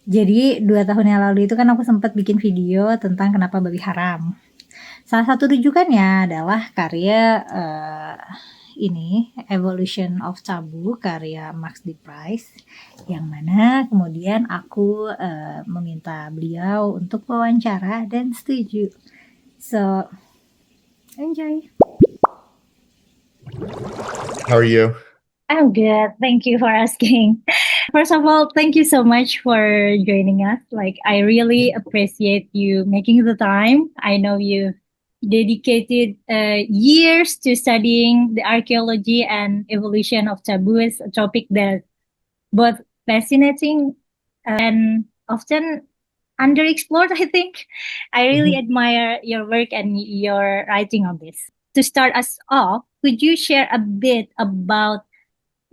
Jadi 2 tahun yang lalu itu kan aku sempat bikin video tentang kenapa babi haram. Salah satu rujukannya adalah karya ini Evolution of Taboo karya Max D. Price, yang mana kemudian aku meminta beliau untuk wawancara dan setuju. So enjoy. How are you? I'm good. Thank you for asking. First of all, thank you so much for joining us. Like, I really appreciate you making the time. I know you dedicated years to studying the archaeology and evolution of taboos, a topic that both fascinating and often underexplored, I think. I really Mhm. admire your work and your writing on this. To start us off, could you share a bit about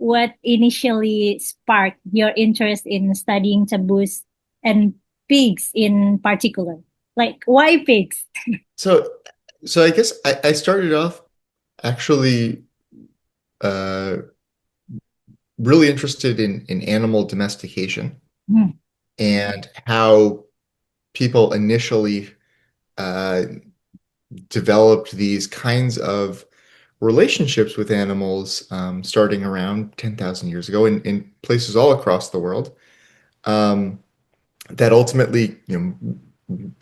what initially sparked your interest in studying taboos and pigs in particular? Like, why pigs? So, so I guess I started off actually uh, really interested in animal domestication Hmm. and how people initially uh, developed these kinds of relationships with animals starting around 10,000 years ago in places all across the world um, that ultimately,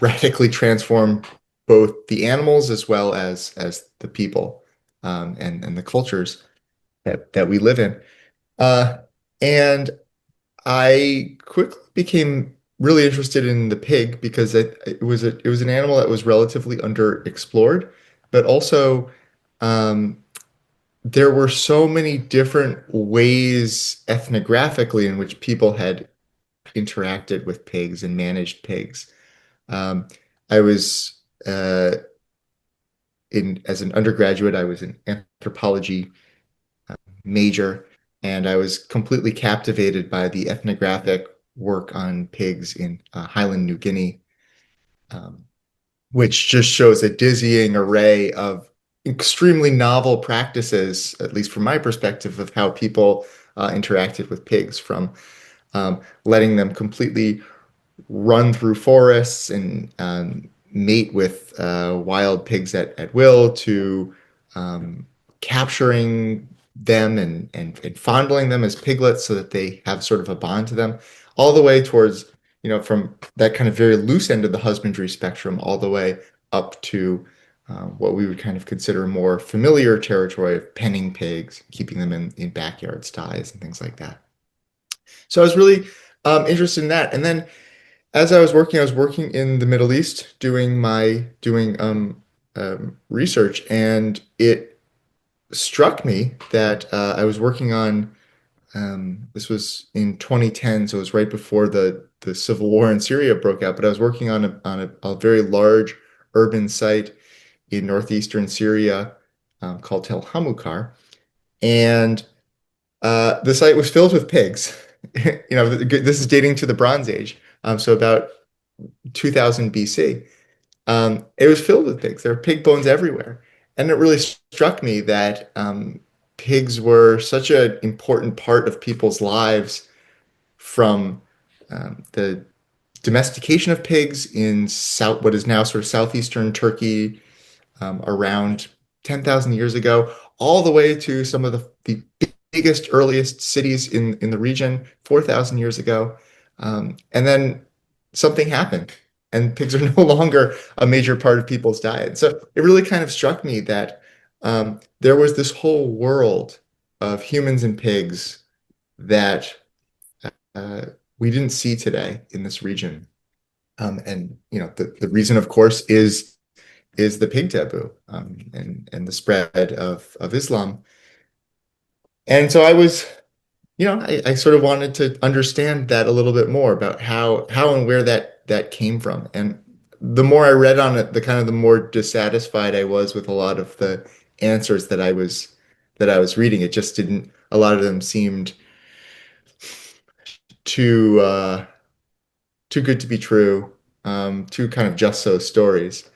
radically transform both the animals as well as the people and the cultures that we live in. Uh, and I quickly became really interested in the pig because it was an animal that was relatively underexplored, but also um, there were so many different ways ethnographically in which people had interacted with pigs and managed pigs. Um, I was in as an undergraduate, I was an anthropology major, and I was completely captivated by the ethnographic work on pigs in Highland New Guinea, um, which just shows a dizzying array of extremely novel practices, at least from my perspective, of how people interacted with pigs, from letting them completely run through forests and mate with wild pigs at will to um, capturing them and fondling them as piglets so that they have sort of a bond to them, all the way towards, from that kind of very loose end of the husbandry spectrum, all the way up to what we would kind of consider more familiar territory of penning pigs, keeping them in backyard sties and things like that. So I was really interested in that. And then as I was working in the Middle East doing research, and it struck me that I was working on this was in 2010, so it was right before the civil war in Syria broke out. But I was working on a very large urban site in northeastern Syria called Tel Hamukar, and the site was filled with pigs. This is dating to the Bronze Age, so about 2000 BC. It was filled with pigs. There were pig bones everywhere. And it really struck me that pigs were such an important part of people's lives, from the domestication of pigs in what is now sort of southeastern Turkey around 10,000 years ago, all the way to some of the biggest, earliest cities in the region 4,000 years ago. And then something happened, and pigs are no longer a major part of people's diet. So it really kind of struck me that there was this whole world of humans and pigs that uh, we didn't see today in this region. And the reason, of course, is the pig taboo and the spread of Islam. And so I sort of wanted to understand that a little bit more about how and where that came from. And the more I read on it, the more dissatisfied I was with a lot of the answers that I was reading. It just didn't. A lot of them seemed too too good to be true, too kind of just so stories.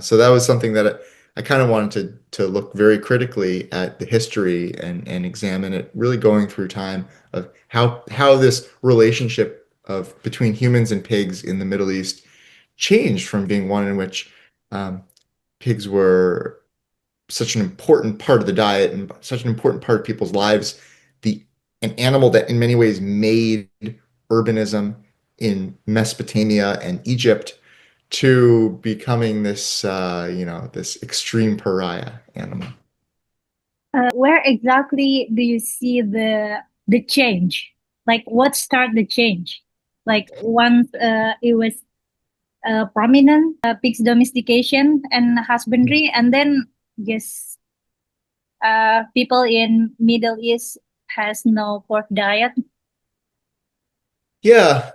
So that was something that I kind of wanted to look very critically at the history and examine it, really going through time of how this relationship of between humans and pigs in the Middle East changed from being one in which um, pigs were such an important part of the diet and such an important part of people's lives, the an animal that in many ways made urbanism in Mesopotamia and Egypt to becoming this this extreme pariah animal. Where exactly do you see the change? Like, what started the change? Like, once it was prominent, pigs domestication and husbandry, and then yes, people in Middle East has no pork diet. Yeah,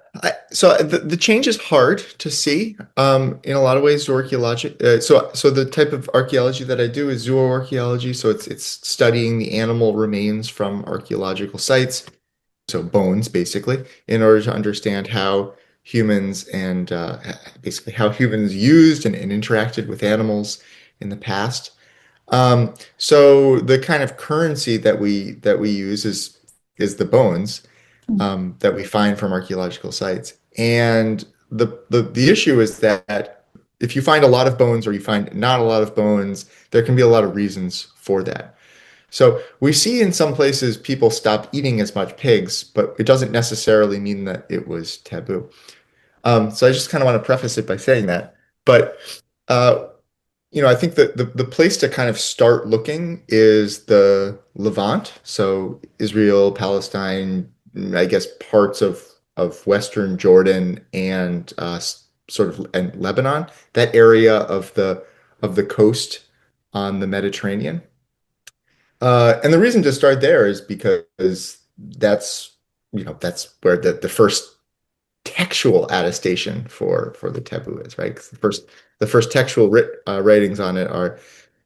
so the change is hard to see in a lot of ways. Zooarchaeology. So the type of archaeology that I do is zooarchaeology. So it's studying the animal remains from archaeological sites, so bones basically, in order to understand how humans and basically how humans used and interacted with animals in the past. So the kind of currency that we use is the bones that we find from archaeological sites. And the issue is that if you find a lot of bones or you find not a lot of bones, there can be a lot of reasons for that. So we see in some places people stop eating as much pigs, but it doesn't necessarily mean that it was taboo. So I just kind of want to preface it by saying that. But uh, I think that the place to kind of start looking is the Levant. So Israel, Palestine, I guess parts of Western Jordan and sort of and Lebanon, that area of the coast on the Mediterranean. And the reason to start there is because that's where the first textual attestation for the taboo is, right? 'Cause the first textual writings on it are,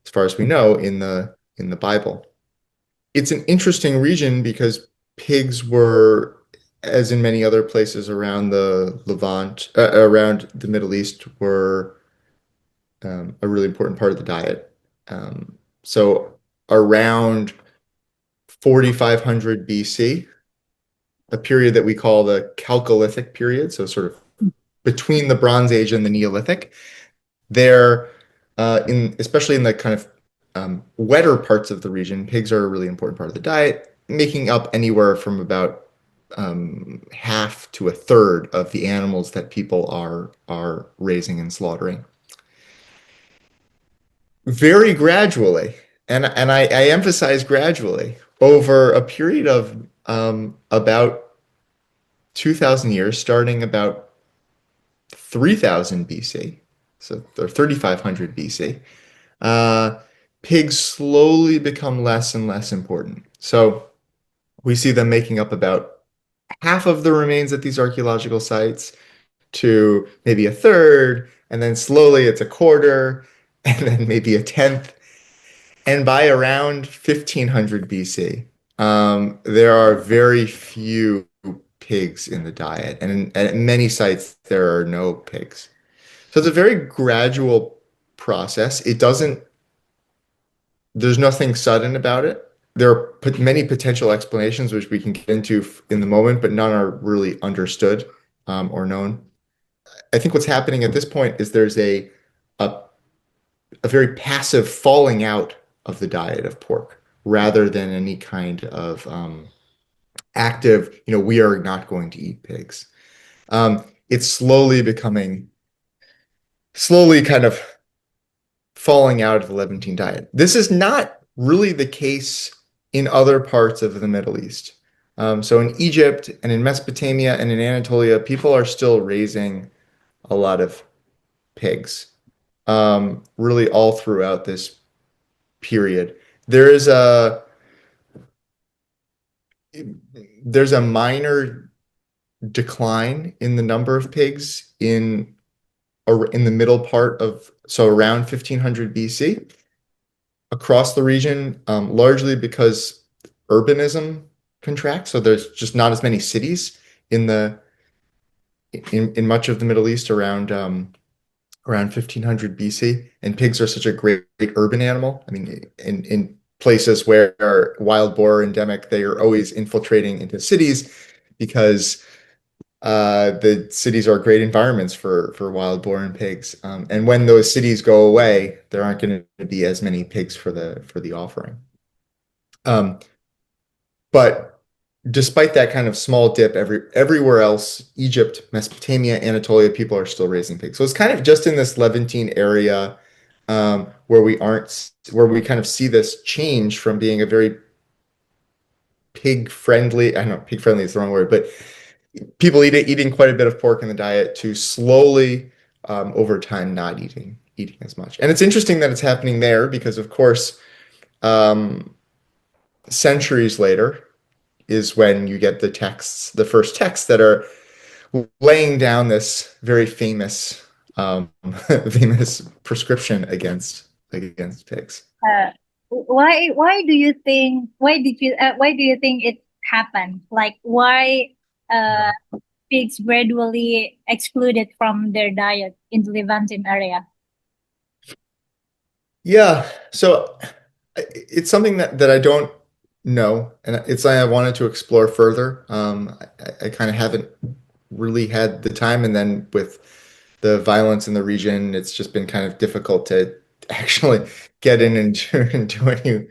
as far as we know, in the Bible. It's an interesting region because pigs were, as in many other places around the Levant, around the Middle East, were a really important part of the diet. So around 4500 BC, a period that we call the Chalcolithic period, so sort of between the Bronze Age and the Neolithic. There, especially in the kind of wetter parts of the region, pigs are a really important part of the diet, making up anywhere from about half to a third of the animals that people are raising and slaughtering. Very gradually, and I emphasize gradually, over a period of about 2,000 years, starting about 3000 BC, so or 3500 BC, uh, pigs slowly become less and less important. So we see them making up about half of the remains at these archaeological sites to maybe a third, and then slowly it's a quarter, and then maybe a tenth. And by around 1500 BC, there are very few pigs in the diet, and at many sites there are no pigs. So it's a very gradual process. There's nothing sudden about it. There are many potential explanations which we can get into in the moment, but none are really understood or known. I think what's happening at this point is there's a, a very passive falling out of the diet of pork rather than any kind of active, we are not going to eat pigs. It's slowly kind of falling out of the Levantine diet. This is not really the case in other parts of the Middle East. So in Egypt and in Mesopotamia and in Anatolia, people are still raising a lot of pigs, really all throughout this period. There is there's a minor decline in the number of pigs in the middle part of, so around 1500 BC across the region, largely because urbanism contracts. So there's just not as many cities in much of the Middle East around 1500 BC, and pigs are such a great urban animal. I mean, in places where wild boar are endemic, they are always infiltrating into cities because The cities are great environments for wild boar and pigs. And when those cities go away, there aren't going to be as many pigs for the offering. Um, but despite that kind of small dip, everywhere else, Egypt, Mesopotamia, Anatolia, people are still raising pigs. So it's kind of just in this Levantine area where we kind of see this change from being a very pig friendly. I know pig friendly is the wrong word, but people eating quite a bit of pork in the diet to slowly over time not eating as much. And it's interesting that it's happening there because, of course, um, centuries later is when you get the first texts that are laying down this very famous famous prescription against pigs. Uh, why do you think it happened? Like why uh pigs gradually excluded from their diet in the Levantin area? Yeah, so it's something that I don't know, and it's something I wanted to explore further. I kind of haven't really had the time, and then with the violence in the region, it's just been kind of difficult to actually get in and do any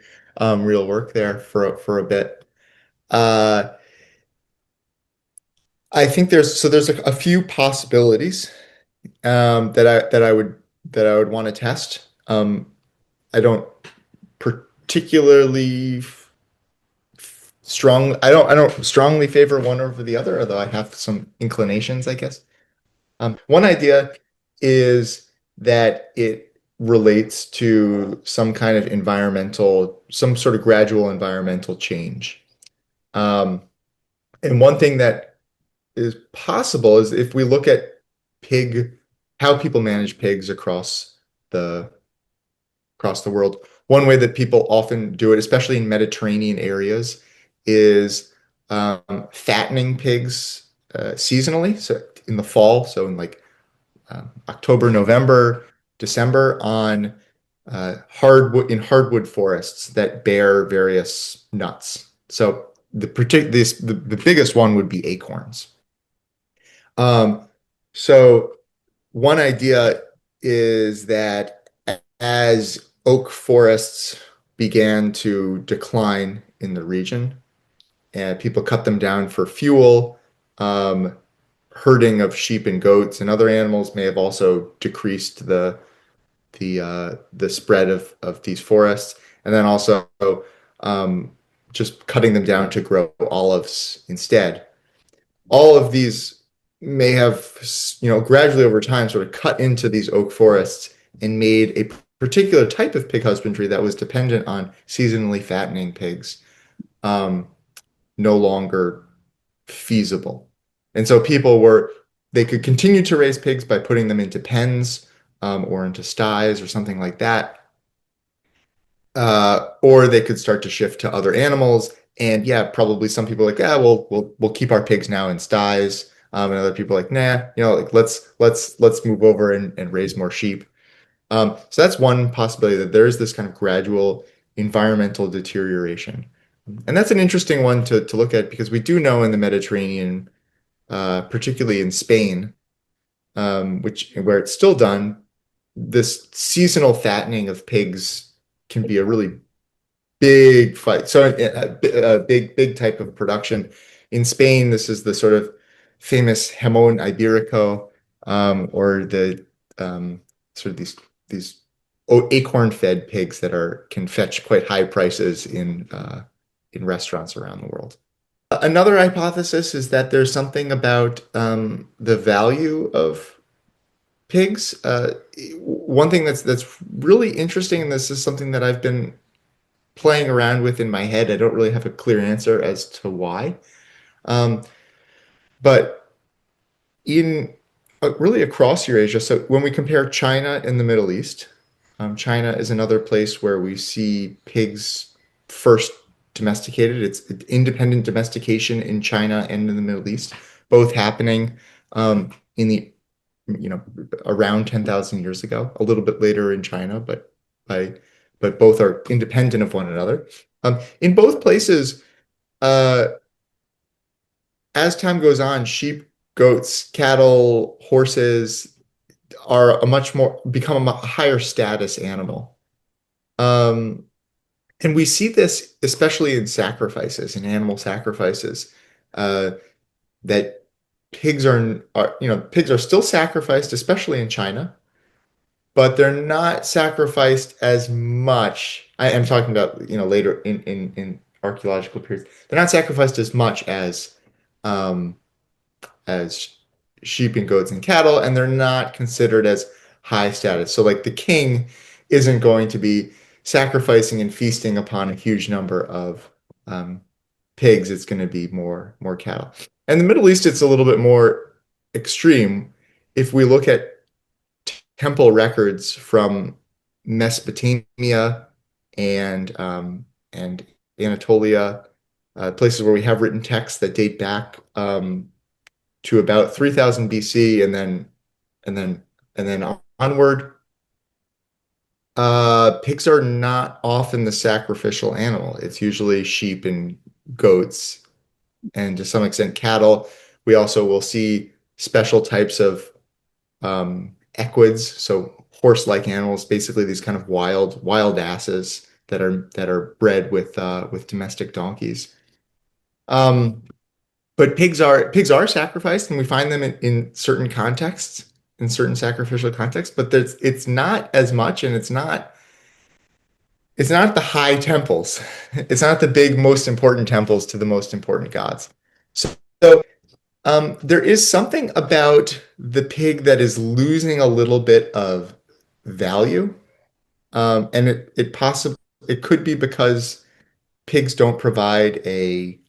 real work there for a bit. Uh, I think there's a few possibilities that I would want to test. I don't particularly I don't strongly favor one over the other, although I have some inclinations, I guess. One idea is that it relates to some sort of gradual environmental change. Um, and one thing that is possible is if we look at how people manage pigs the across the world. One way that people often do it, especially in Mediterranean areas, is fattening pigs seasonally. So in the fall, so in like October, November, December, on hardwood forests that bear various nuts. So the biggest one would be acorns. Um, so one idea is that as oak forests began to decline in the region, and people cut them down for fuel, um, herding of sheep and goats and other animals may have also decreased the spread of these forests, and then also um, just cutting them down to grow olives instead. All of these may have, gradually over time sort of cut into these oak forests and made a particular type of pig husbandry that was dependent on seasonally fattening pigs um, no longer feasible. And so they could continue to raise pigs by putting them into pens or into sties or something like that. Or they could start to shift to other animals. And yeah, probably some people are like, yeah, we'll keep our pigs now in sties. And other people are like, nah, like let's move over and raise more sheep. So that's one possibility that there is this kind of gradual environmental deterioration. And that's an interesting one to look at because we do know in the Mediterranean, particularly in Spain, where it's still done, this seasonal fattening of pigs can be a really big fight. So a big type of production. In Spain, this is the sort of famous Jamón Ibérico, or the sort of these acorn-fed pigs that can fetch quite high prices in restaurants around the world. Another hypothesis is that there's something about the value of pigs. One thing that's really interesting, and this is something that I've been playing around with in my head. I don't really have a clear answer as to why. Um, but in really across Eurasia, so when we compare China and the Middle East, China is another place where we see pigs first domesticated. It's independent domestication in China and in the Middle East, both happening in the you know around 10,000 years ago, a little bit later in China, by but both are independent of one another. In both places, uh, as time goes on, sheep goats, cattle, horses are a much more become a higher status animal. Um, and we see this especially in sacrifices, in animal sacrifices, uh, that pigs are still sacrificed, especially in China, but they're not sacrificed as much. I'm talking about, later in archaeological periods. They're not sacrificed as much um, as sheep and goats and cattle, and they're not considered as high status. So, like the king isn't going to be sacrificing and feasting upon a huge number of um, pigs. It's going to be more cattle. And the Middle East, it's a little bit more extreme. If we look at temple records from Mesopotamia and Anatolia, places where we have written texts that date back to about 3000 BC, and then and then onward. Pigs are not often the sacrificial animal. It's usually sheep and goats, and to some extent cattle. We also will see special types of equids, so horse-like animals, basically these kind of wild asses that are bred with domestic donkeys. Um, but pigs are sacrificed, and we find them in certain contexts, in certain sacrificial contexts. But it's not as much, and it's not the high temples. It's not the big, most important temples to the most important gods. So there is something about the pig that is losing a little bit of value, and it could be because pigs don't provide a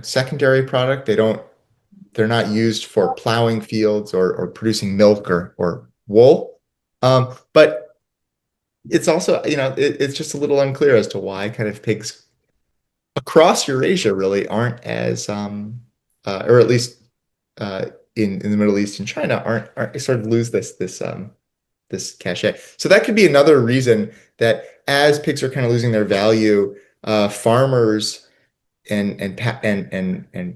secondary product. They're not used for plowing fields or producing milk or wool. But it's also, it's just a little unclear as to why kind of pigs across Eurasia really aren't as, or at least uh, in the Middle East and China aren't sort of lose this cachet. So that could be another reason that as pigs are kind of losing their value, farmers and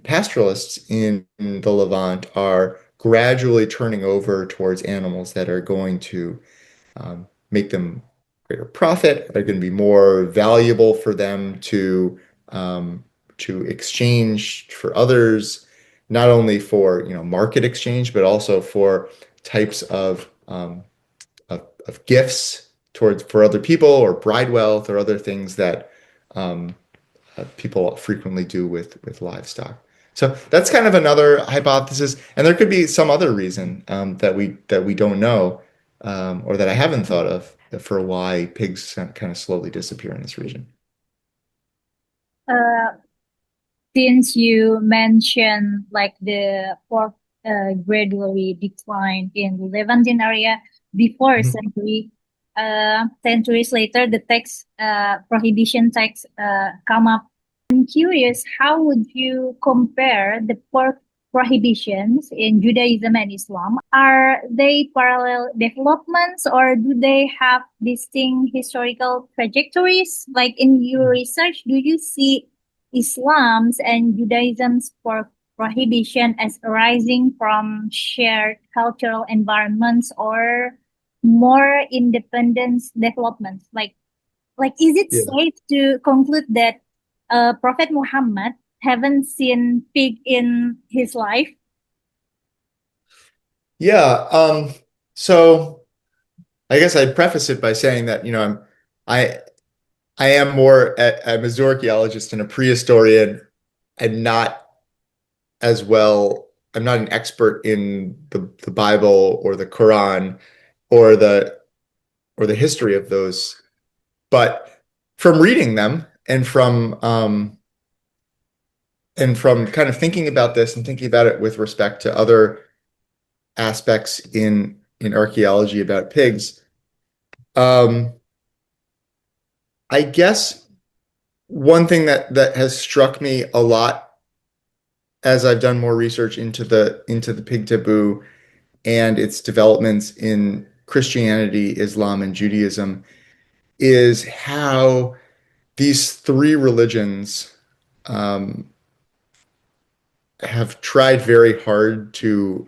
pastoralists in the Levant are gradually turning over towards animals that are going to make them greater profit. They're going to be more valuable for them um, to exchange for others, not only for market exchange, but also for types of gifts towards for other people, or bride wealth, or other things that um, people frequently do with livestock. So that's kind of another hypothesis, and there could be some other reason that we don't know, or that I haven't thought of for why pigs kind of slowly disappear in this region. Uh, since you mentioned like the pork gradually declined in the Levantine area before Mhm. centuries later, the tax prohibition tax come up. I'm curious, how would you compare the pork prohibitions in Judaism and Islam? Are they parallel developments, or do they have distinct historical trajectories? Like in your research, do you see Islam's and Judaism's pork prohibition as arising from shared cultural environments or more independent developments? Like, is it Yeah. safe to conclude that Prophet Muhammad haven't seen pig in his life? Yeah. So I guess I'd preface it by saying that, I I am I'm a zooarchaeologist and a prehistorian, and not as well. I'm not an expert in the Bible or the Quran or the history of those, but from reading them and from kind of thinking about this and thinking about it with respect to other aspects in archaeology about pigs, um, I guess one thing that has struck me a lot as I've done more research into the pig taboo and its developments in Christianity, Islam, and Judaism is how these three religions um, have tried very hard to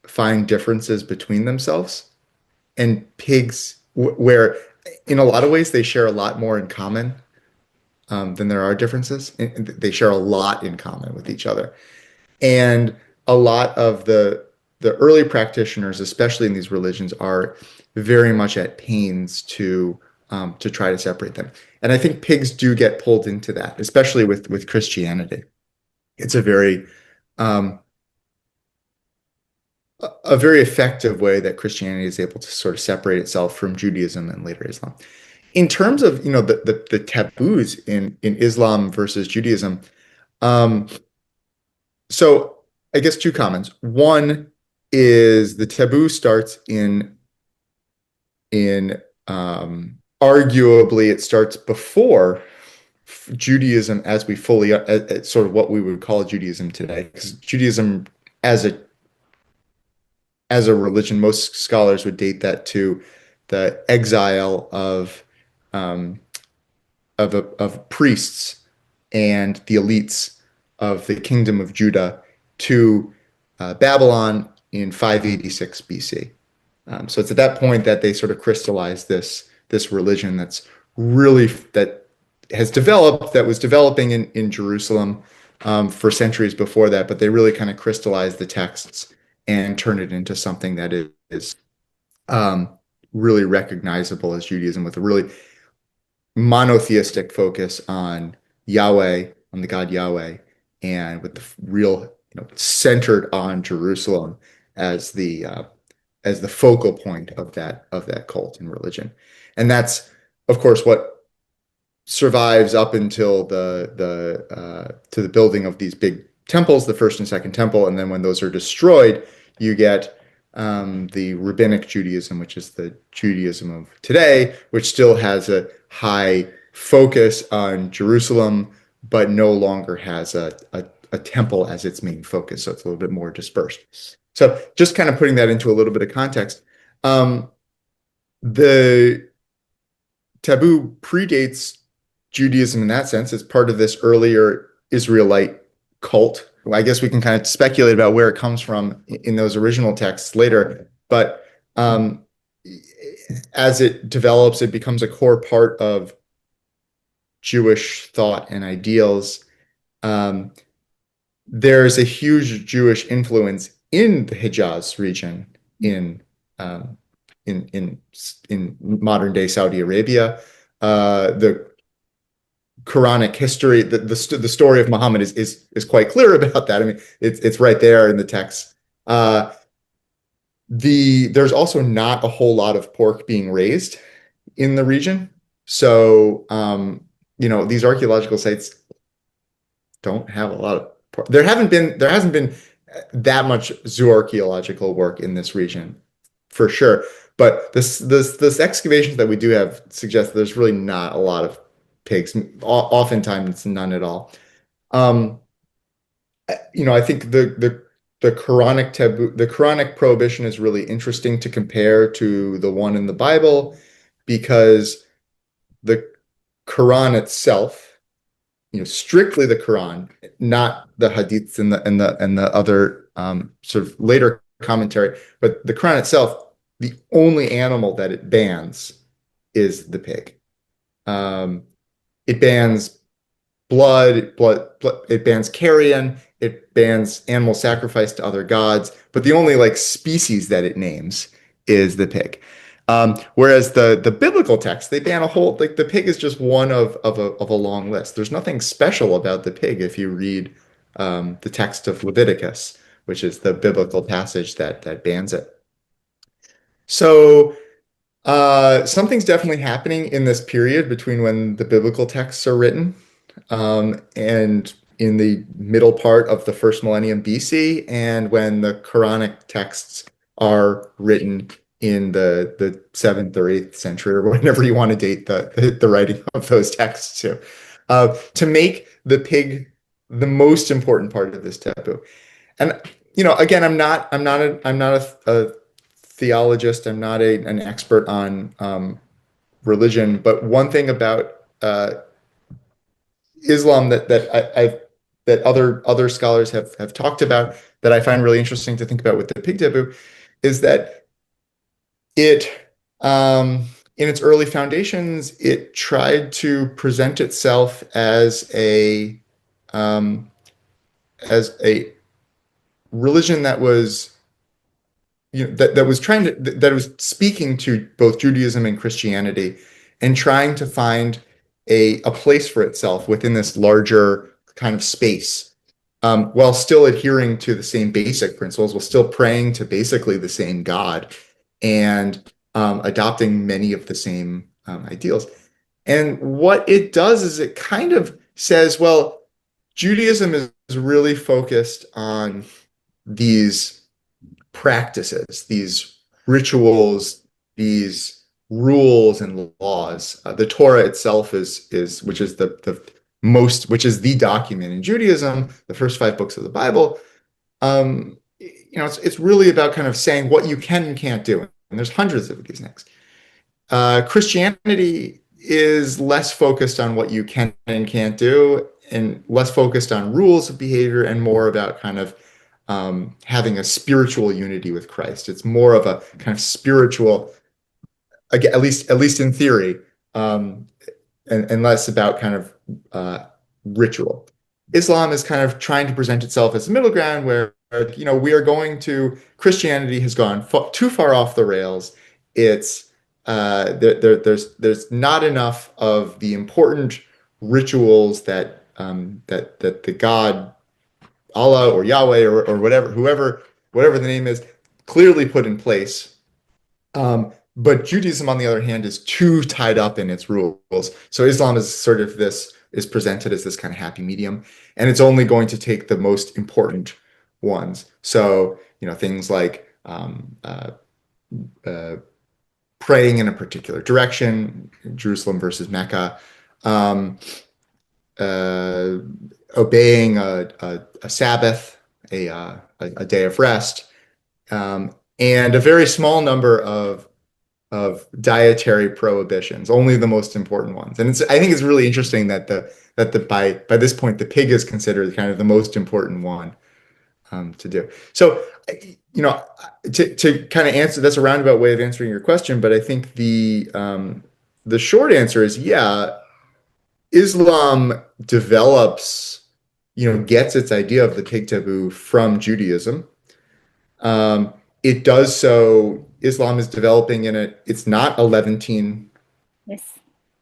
find differences between themselves. And pigs, where in a lot of ways they share a lot more in common than there are differences. They share a lot in common with each other. And a lot of the early practitioners, especially in these religions, are very much at pains to try to separate them. And I think pigs do get pulled into that, especially with Christianity. It's um, a very effective way that Christianity is able to sort of separate itself from Judaism and later Islam. In terms of the taboos in Islam versus Judaism, um, so I guess two comments. One is the taboo starts in arguably it starts before Judaism as we fully sort of what we would call Judaism today. Because Judaism as a religion, most scholars would date that to the exile um, of priests and the elites of the kingdom of Judah to Babylon in 586 BC. So it's at that point that they sort of crystallized this religion that has developed, that was developing in Jerusalem for centuries before that, but they really kind of crystallized the texts and turned it into something that is um, really recognizable as Judaism, with a really monotheistic focus on Yahweh, on the God Yahweh, and with the real, centered on Jerusalem as the focal point of that cult and religion. And that's, of course, what survives up until to the building of these big temples, the first and second temple, and then when those are destroyed, you get the rabbinic Judaism, which is the Judaism of today, which still has a high focus on Jerusalem, but no longer has a temple as its main focus. So it's a little bit more dispersed. So just kind of putting that into a little bit of context, the taboo predates Judaism in that sense. It's part of this earlier Israelite cult. I guess we can kind of speculate about where it comes from in those original texts later, but as it develops, it becomes a core part of Jewish thought and ideals. Um, there's a huge Jewish influence in the Hijaz region in um, in modern day Saudi Arabia. The Quranic history, the story of Muhammad is quite clear about that. I mean, it's right there in the text. There's also not a whole lot of pork being raised in the region, so these archaeological sites don't have a lot of pork. There hasn't been that much zooarchaeological work in this region for sure. But this excavations that we do have suggest there's really not a lot of pigs. Oftentimes it's none at all. Um, I think the Quranic taboo, the Quranic prohibition is really interesting to compare to the one in the Bible, because the Quran itself, strictly the Quran, not the hadiths and the other sort of later commentary, but the Quran itself, the only animal that it bans is the pig. It bans blood, it bans carrion, it bans animal sacrifice to other gods, but the only like species that it names is the pig. Whereas the biblical text, they ban a whole, like, the pig is just one of a long list. There's nothing special about the pig if you read the text of Leviticus, which is the biblical passage that bans it. So something's definitely happening in this period between when the biblical texts are written and in the middle part of the first millennium BC, and when the Quranic texts are written in the 7th or 8th century, or whenever you want to date the writing of those texts to make the pig the most important part of this taboo. And again, I'm not a theologist. I'm not an expert on religion, but one thing about Islam that I've that other scholars have talked about that I find really interesting to think about with the pig taboo is that it in its early foundations, it tried to present itself um, as a religion that was that was trying to that was speaking to both Judaism and Christianity and trying to find a place for itself within this larger kind of space, while still adhering to the same basic principles, while still praying to basically the same God and adopting many of the same ideals. And what it does is it kind of says, well, Judaism is really focused on these practices, these rituals, these rules and laws. The Torah itself is which is the most, which is the document in Judaism, the first five books of the Bible. It's really about kind of saying what you can and can't do. And there's hundreds of these next. Christianity is less focused on what you can and can't do, and less focused on rules of behavior, and more about kind of having a spiritual unity with Christ. It's more of a kind of spiritual, again, at least in theory, and less about kind of ritual. Islam is kind of trying to present itself as a middle ground where we are going to Christianity has gone too far off the rails. It's there's not enough of the important rituals that that the God Allah or Yahweh or whatever the name is clearly put in place. But Judaism, on the other hand, is too tied up in its rules. So Islam is sort of is presented as this kind of happy medium, and it's only going to take the most important ones. So things like praying in a particular direction, Jerusalem versus Mecca, obeying a Sabbath, a day of rest, and a very small number of dietary prohibitions, only the most important ones. And I think it's really interesting that by this point the pig is considered kind of the most important one to do. So to kind of answer, that's a roundabout way of answering your question, but I think the short answer is yeah, Islam develops, gets its idea of the pig taboo from Judaism. It does so. Islam is developing in it's not a Levantine Yes.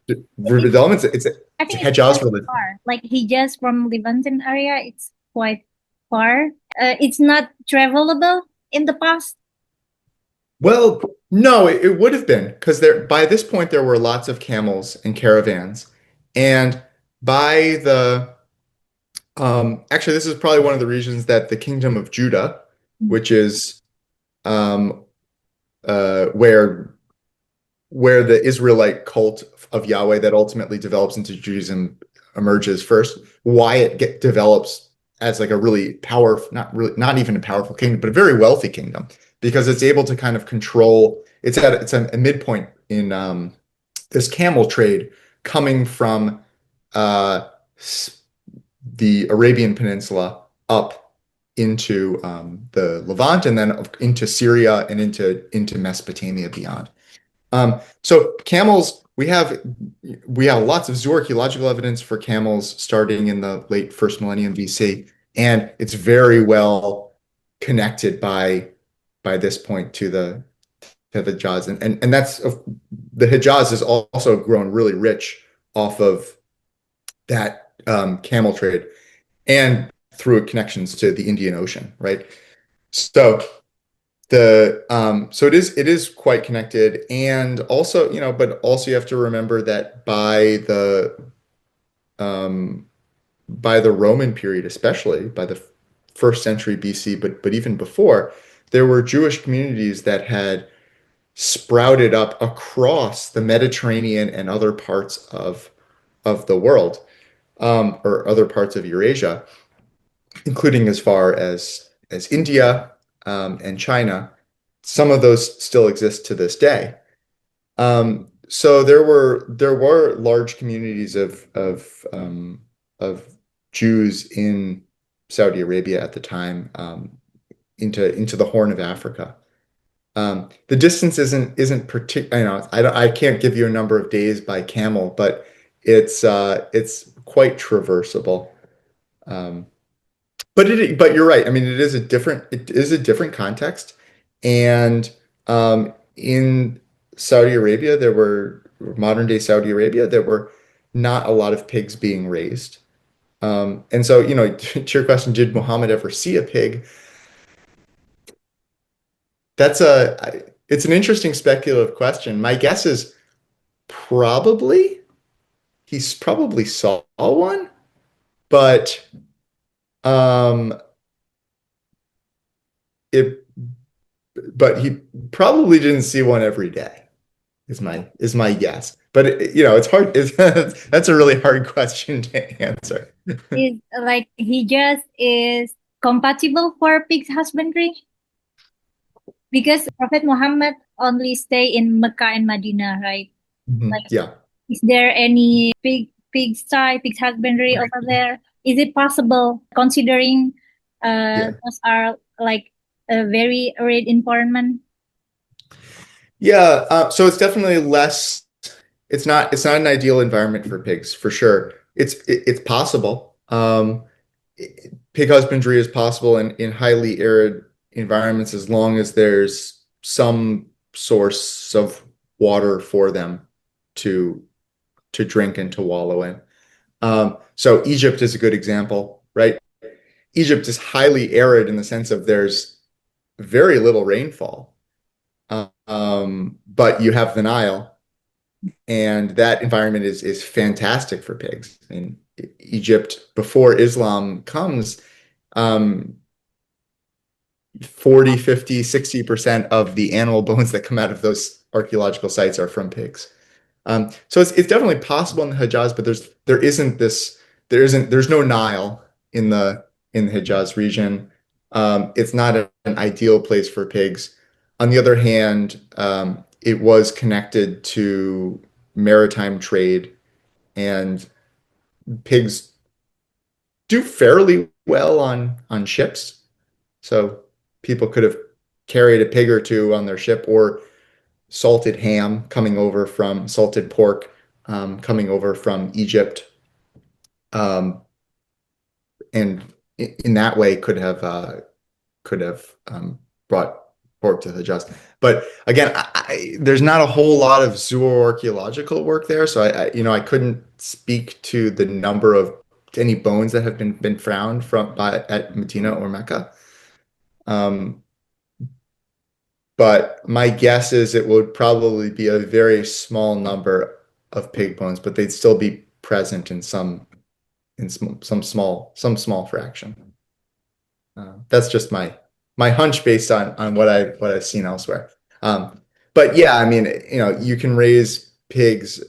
development. It's I a think it's Hejaz quite religion. far. Like Hijaz from Levantan area, it's quite far. It's not travelable in the past. Well, no, it would have been because by this point there were lots of camels and caravans, and by the actually this is probably one of the regions that the Kingdom of Judah, which is um, where the Israelite cult of Yahweh that ultimately develops into Judaism emerges first. Why it develops as like a really powerful, not even a powerful kingdom, but a very wealthy kingdom because it's able to kind of control. It's a midpoint in this camel trade coming from uh, the Arabian Peninsula up into the Levant and then into Syria and into Mesopotamia beyond. So camels, we have lots of zooarchaeological evidence for camels starting in the late first millennium BC, and it's very well connected by this point to the Hejaz, and that's the Hejaz has also grown really rich off of that camel trade and through connections to the Indian Ocean, right? So so it is quite connected, and also but also you have to remember that by the Roman period, especially by the first century BC, but even before, there were Jewish communities that had sprouted up across the Mediterranean and other parts of the world, or other parts of Eurasia, including as far as India and China. Some of those still exist to this day. So there were large communities of Jews in Saudi Arabia at the time, into the Horn of Africa. The distance isn't particular. I can't give you a number of days by camel, but it's quite traversable. Um, but you're right. I mean, it is a different context, and in Saudi Arabia, there were modern day Saudi Arabia, there were not a lot of pigs being raised. And so, to your question, did Muhammad ever see a pig? It's an interesting speculative question. My guess is probably he's probably saw one, but um, it but he probably didn't see one every day. Is my guess. But it's hard. That's a really hard question to answer. Is like he just is compatible for pig husbandry? Because Prophet Muhammad only stay in Mecca and Medina, right? Like, Yeah, is there any pig husbandry over there? Is it possible considering yeah, those are like a very arid environment? yeah. So it's definitely less. It's not an ideal environment for pigs for sure. It's possible. Pig husbandry is possible in highly arid environments as long as there's some source of water for them to to drink and to wallow in. So Egypt is a good example, right? Egypt is highly arid in the sense of there's very little rainfall, but you have the Nile, and that environment is fantastic for pigs. In Egypt, before Islam comes, um, 40, 50, 60% of the animal bones that come out of those archaeological sites are from pigs. So it's definitely possible in the Hejaz, but there's no Nile in the Hejaz region. It's not an ideal place for pigs. On the other hand, it was connected to maritime trade, and pigs do fairly well on ships. So people could have carried a pig or two on their ship, or salted pork coming over from Egypt, um, and in that way could have brought pork to the just. But again, there's not a whole lot of zooarchaeological work there, so I couldn't speak to the number of any bones that have been found at Medina or Mecca. Um, But my guess is it would probably be a very small number of pig bones, but they'd still be present in some small fraction. That's just my hunch based on what I've seen elsewhere. But yeah, I mean, you can raise pigs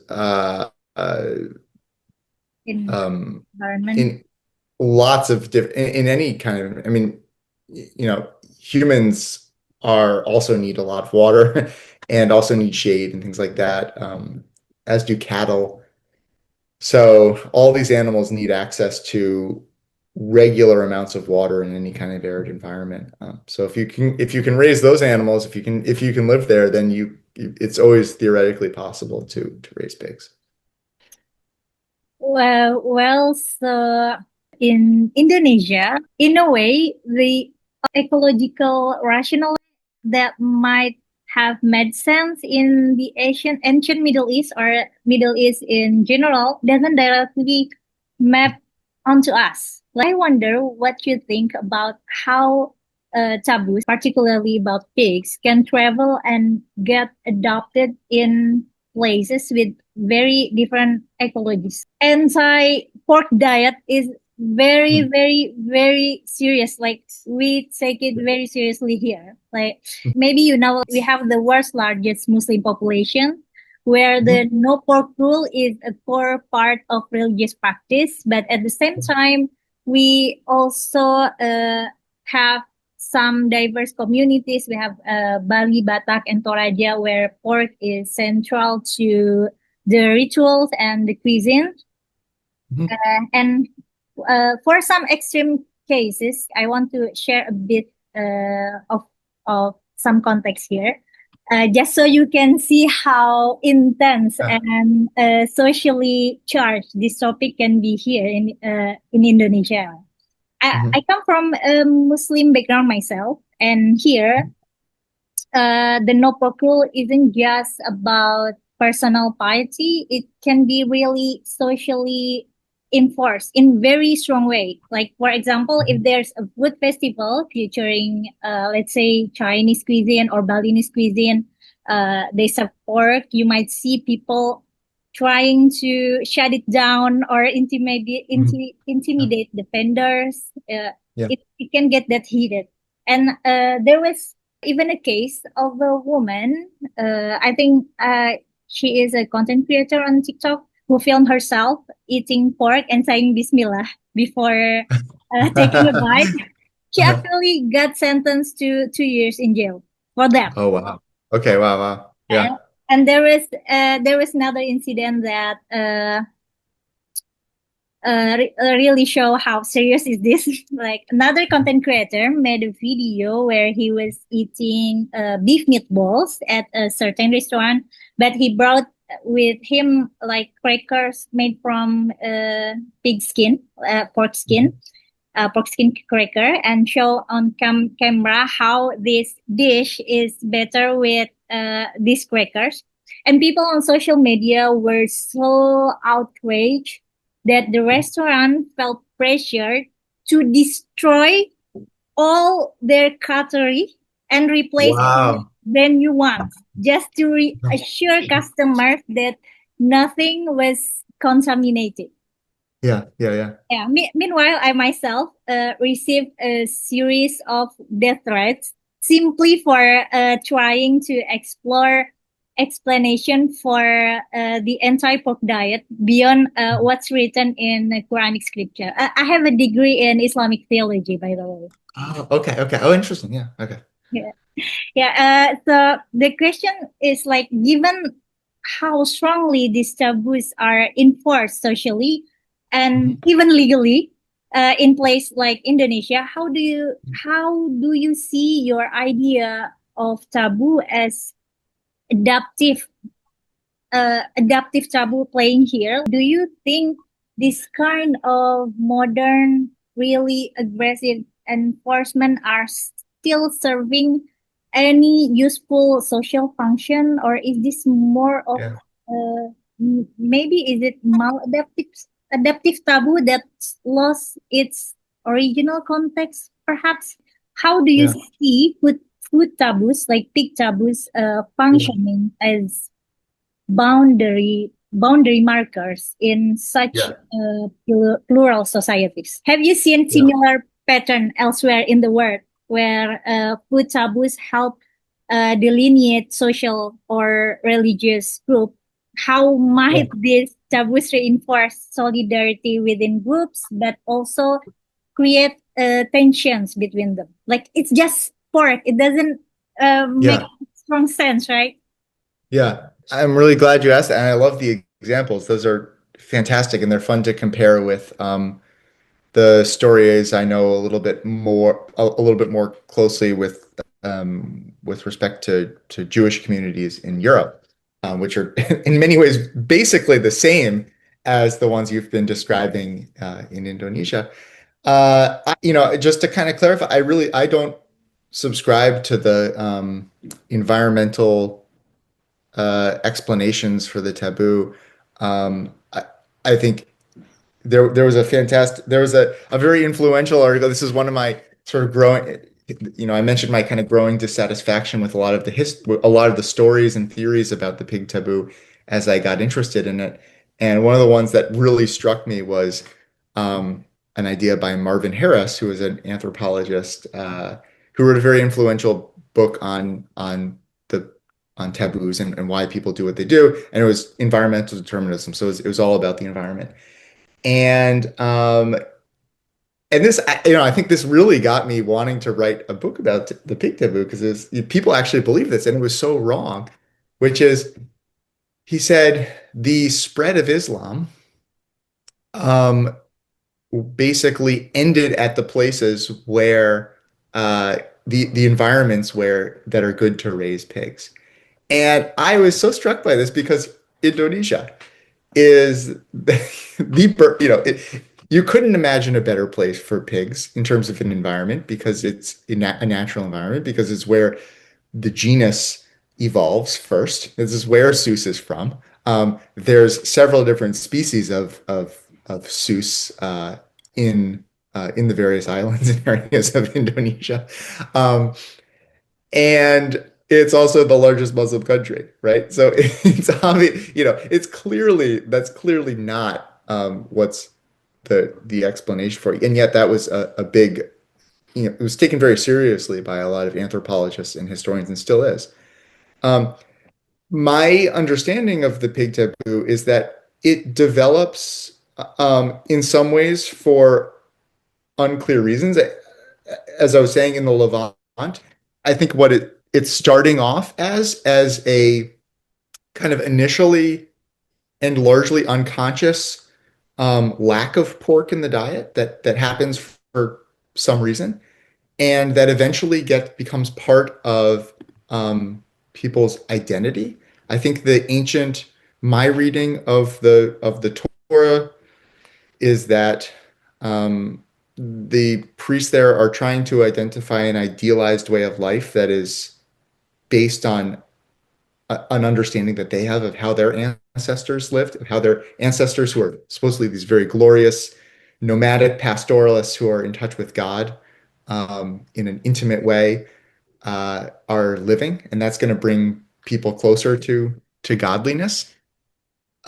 In um, environment. in lots of different in any kind of. I mean, humans are also need a lot of water and also need shade and things like that, as do cattle. So all these animals need access to regular amounts of water in any kind of arid environment. So if you can raise those animals, if you can live there, then it's always theoretically possible to raise pigs. Well, so in Indonesia, in a way, the ecological rationale that might have made sense in the ancient Middle East or Middle East in general doesn't directly map onto us. Like, I wonder what you think about how taboos, particularly about pigs, can travel and get adopted in places with very different ecologies. Anti-pork diet is very, Mhm. very, very serious. Like, we take it very seriously here. Like, maybe we have the world's largest Muslim population, where the Mhm. no pork rule is a core part of religious practice. But at the same time, we also have some diverse communities. We have Bali, Batak, and Toraja, where pork is central to the rituals and the cuisine. Mhm. And For some extreme cases, I want to share a bit of some context here, just so you can see how intense Yeah. and socially charged this topic can be here in Indonesia. I Mhm. come from a Muslim background myself, and here the no pork rule isn't just about personal piety. It can be really socially enforced in very strong way. Like for example, if there's a food festival featuring, let's say Chinese cuisine or Balinese cuisine, they serve pork. You might see people trying to shut it down or Mhm. Yeah. intimidate the vendors. Yeah. It can get that heated. And there was even a case of a woman. I think she is a content creator on TikTok who filmed herself eating pork and saying Bismillah before taking a bite. She actually got sentenced to 2 years in jail for that. Oh wow. Okay. Wow. Wow. And, Yeah. and there was another incident that really show how serious is this. Like another content creator made a video where he was eating beef meatballs at a certain restaurant, but he brought with him like crackers made from pig skin, Mhm. pork skin cracker, and show on camera how this dish is better with these crackers. And people on social media were so outraged that the restaurant felt pressured to destroy all their cutlery and replace it with Wow. brand new ones, just to reassure customers that nothing was contaminated. Yeah. Yeah. Yeah. Yeah. Meanwhile, I myself received a series of death threats simply for trying to explore explanation for the anti-pork diet beyond what's written in the Quranic scripture. I have a degree in Islamic theology, by the way. Oh, okay. Okay. Oh, interesting. Yeah. Okay. Yeah. Yeah. So the question is like, given how strongly these taboos are enforced socially and Mhm. even legally in place like Indonesia, how do you see your idea of taboo as adaptive adaptive taboo playing here? Do you think this kind of modern, really aggressive enforcement are still serving any useful social function, or is this more of Yeah. maybe is it maladaptive taboo that's lost its original context? Perhaps. How do you Yeah. see food taboos like pig taboos Yeah. functioning as boundary markers in such Yeah. plural societies? Have you seen Yeah. similar pattern elsewhere in the world where food taboos help delineate social or religious group? How Yeah. might these taboos reinforce solidarity within groups, but also create tensions between them? Like it's just pork; it doesn't make Yeah. strong sense, right? Yeah. I'm really glad you asked that. And I love the examples. Those are fantastic and they're fun to compare with the stories I know a little bit more closely with respect to Jewish communities in Europe, which are in many ways basically the same as the ones you've been describing in Indonesia. Just to kind of clarify, I don't subscribe to the environmental explanations for the taboo. I think there was a very influential article. This is one of my sort of growing, I mentioned my kind of growing dissatisfaction with a lot of the stories and theories about the pig taboo as I got interested in it. And one of the ones that really struck me was an idea by Marvin Harris, who is an anthropologist, who wrote a very influential book the on taboos and why people do what they do. And it was environmental determinism. So it was all about the environment. And I think this really got me wanting to write a book about the pig taboo because people actually believe this, and it was so wrong. Which is, he said, the spread of Islam um, basically ended at the places where the environments where that are good to raise pigs. And I was so struck by this because Indonesia is you couldn't imagine a better place for pigs in terms of an environment because it's a natural environment because it's where the genus evolves first. This is where Sus is from. There's several different species of Sus in the various islands and areas of Indonesia. Um, and it's also the largest Muslim country, right? So it's obvious, it's clearly that's clearly not what's the explanation for it. And yet that was a big, it was taken very seriously by a lot of anthropologists and historians and still is. Um, my understanding of the pig taboo is that it develops in some ways for unclear reasons. As I was saying in the Levant, I think what it's starting off as a kind of initially and largely unconscious lack of pork in the diet that happens for some reason, and that eventually becomes part of people's identity. I think my reading of the Torah is that the priests there are trying to identify an idealized way of life that is based on an understanding that they have of how their ancestors lived, how their ancestors, who are supposedly these very glorious nomadic pastoralists who are in touch with God in an intimate way, are living, and that's going to bring people closer to godliness.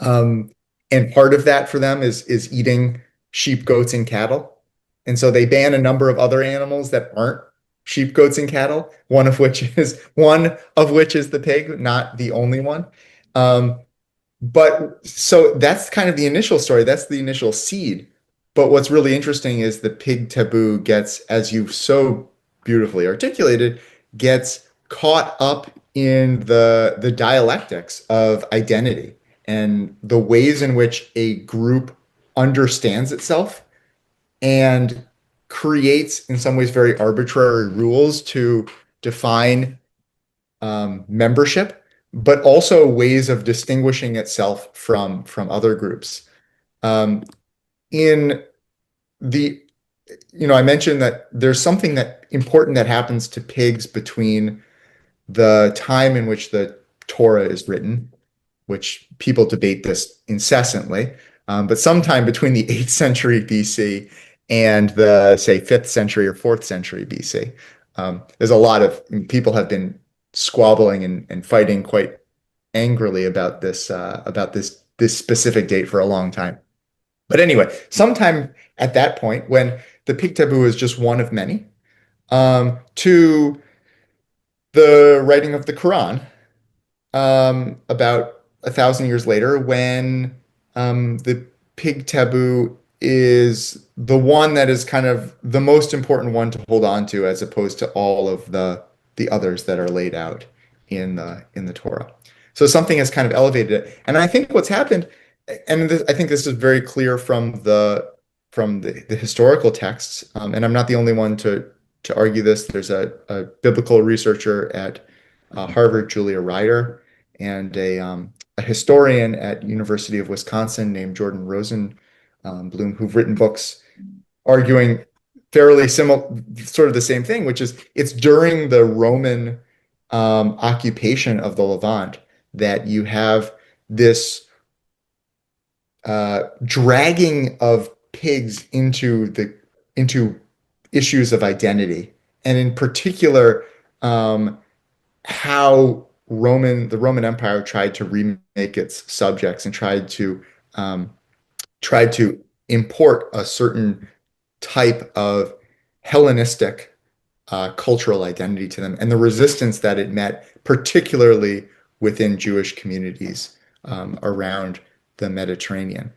Um, and part of that for them is eating sheep, goats, and cattle. And so they ban a number of other animals that aren't sheep, goats, and cattle. One of which is the pig, not the only one. Um, but so that's kind of the initial story. That's the initial seed. But what's really interesting is the pig taboo gets, as you so beautifully articulated, gets caught up in the dialectics of identity and the ways in which a group understands itself and creates, in some ways, very arbitrary rules to define membership, but also ways of distinguishing itself from other groups. Um, in the, I mentioned that there's something that important that happens to pigs between the time in which the Torah is written, which people debate this incessantly, but sometime between the 8th century BC and the, say, 5th century or 4th century BC. There's a lot of people have been squabbling and fighting quite angrily about this specific date for a long time. But anyway, sometime at that point, when the pig taboo is just one of many, to the writing of the Quran, about 1,000 years later, when the pig taboo is the one that is kind of the most important one to hold on to, as opposed to all of the others that are laid out in the Torah. So something has kind of elevated it, and I think what's happened, and I think this is very clear from the historical texts, and I'm not the only one to argue this. There's a biblical researcher at Harvard, Julia Ryder, and a historian at University of Wisconsin named Jordan Rosenblum, who've written books arguing fairly similar, sort of the same thing, which is it's during the Roman occupation of the Levant that you have this dragging of pigs into issues of identity, and in particular, how the Roman Empire tried to remake its subjects and tried to import a certain type of Hellenistic cultural identity to them, and the resistance that it met, particularly within Jewish communities around the Mediterranean.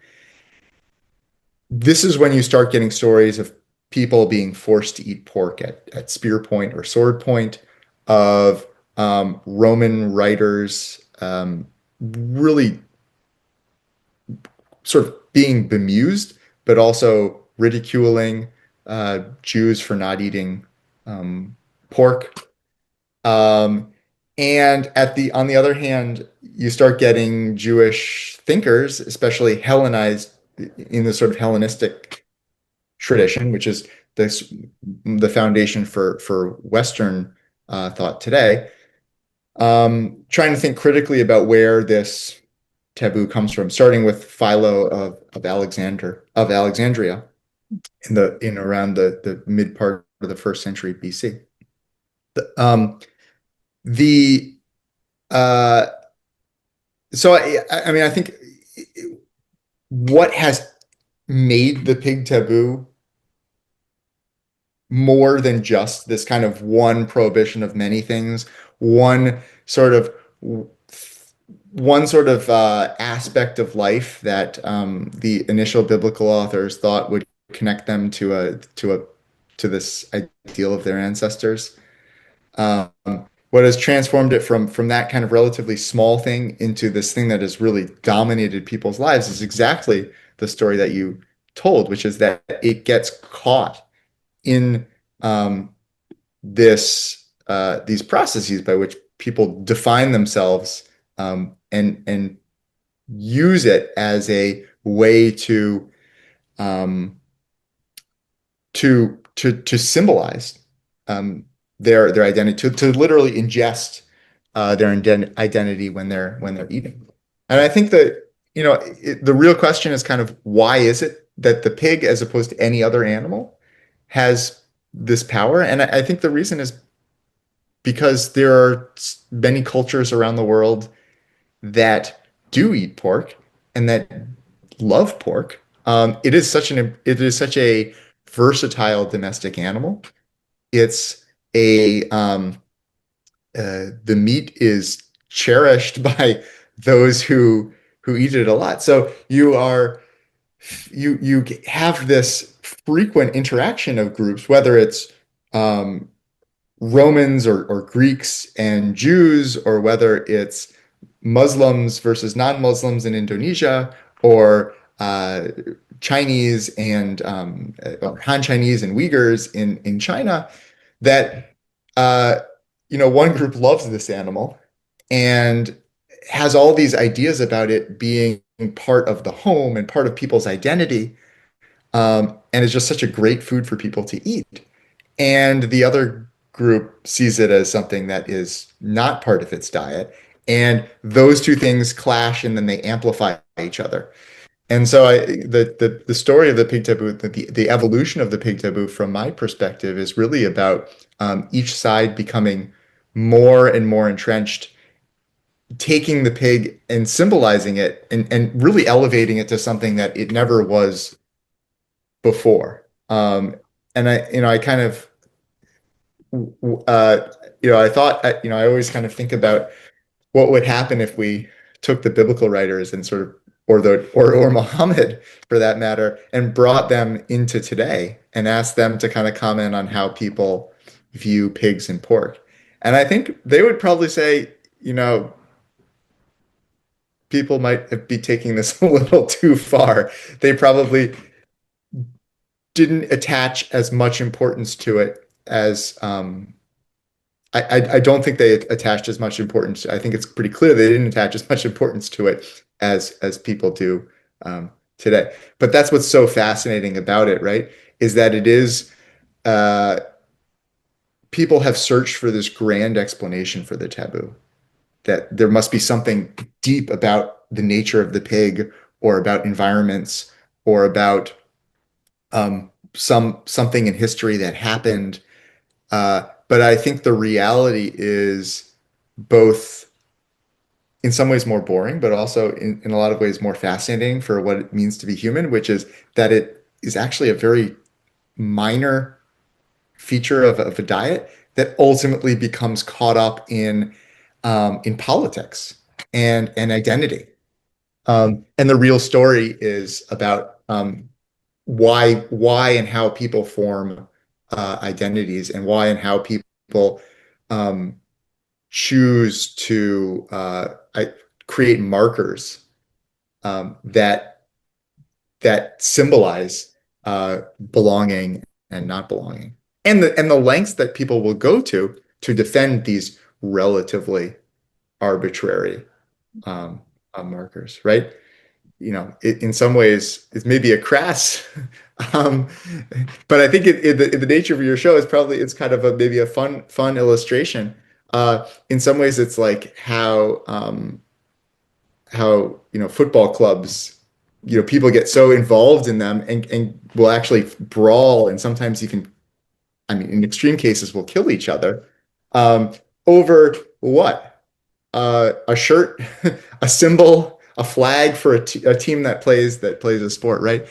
This is when you start getting stories of people being forced to eat pork at spear point or sword point, of Roman writers really sort of being bemused, but also ridiculing Jews for not eating pork. Um, and on the other hand, you start getting Jewish thinkers, especially Hellenized in the sort of Hellenistic tradition, which is this the foundation for Western thought today. Trying to think critically about where this taboo comes from, starting with Philo of Alexandria in around the mid part of the first century BC. The uh, so I mean I think what has made the pig taboo more than just this kind of one prohibition of many things, one sort of aspect of life that the initial biblical authors thought would connect them to this ideal of their ancestors. Um, what has transformed it from that kind of relatively small thing into this thing that has really dominated people's lives is exactly the story that you told, which is that it gets caught in these processes by which people define themselves and use it as a way um, to symbolize their identity, to literally ingest their identity when they're eating. And I think that the real question is kind of why is it that the pig, as opposed to any other animal, has this power? And I think the reason is because there are many cultures around the world that do eat pork and that love pork. It is such a versatile domestic animal. It's a The meat is cherished by those who eat it a lot. So you have this frequent interaction of groups, whether it's um, Romans or Greeks and Jews, or whether it's Muslims versus non-Muslims in Indonesia, or Chinese and or Han Chinese and Uyghurs in China, that uh, one group loves this animal and has all these ideas about it being part of the home and part of people's identity, and is just such a great food for people to eat. And the other group sees it as something that is not part of its diet. And those two things clash and then they amplify each other. And so the story of the pig taboo, the evolution of the pig taboo from my perspective is really about each side becoming more and more entrenched, taking the pig and symbolizing it and really elevating it to something that it never was before. And I kind of uh, I thought, I always kind of think about what would happen if we took the biblical writers and sort of, or Muhammad for that matter, and brought them into today and asked them to kind of comment on how people view pigs and pork. And I think they would probably say, people might be taking this a little too far. They probably didn't attach as much importance to it as I don't think they attached as much importance. I think it's pretty clear they didn't attach as much importance to it as people do today. But that's what's so fascinating about it, right? Is that it is uh, people have searched for this grand explanation for the taboo. That there must be something deep about the nature of the pig, or about environments, or about something in history that happened. But I think the reality is both in some ways more boring, but also in a lot of ways more fascinating for what it means to be human, which is that it is actually a very minor feature of a diet that ultimately becomes caught up in politics and identity. And the real story is about why and how people form identities, and why and how people um, choose to create markers that symbolize belonging and not belonging, and the lengths that people will go to defend these relatively arbitrary um, markers, right? In some ways, it's maybe a crass, um, but I think in the nature of your show, it's kind of maybe a fun illustration. In some ways, it's like how football clubs, people get so involved in them and will actually brawl, and sometimes even, I mean, in extreme cases, will kill each other um, over what? A shirt, a symbol, a flag for a team that plays a sport, right?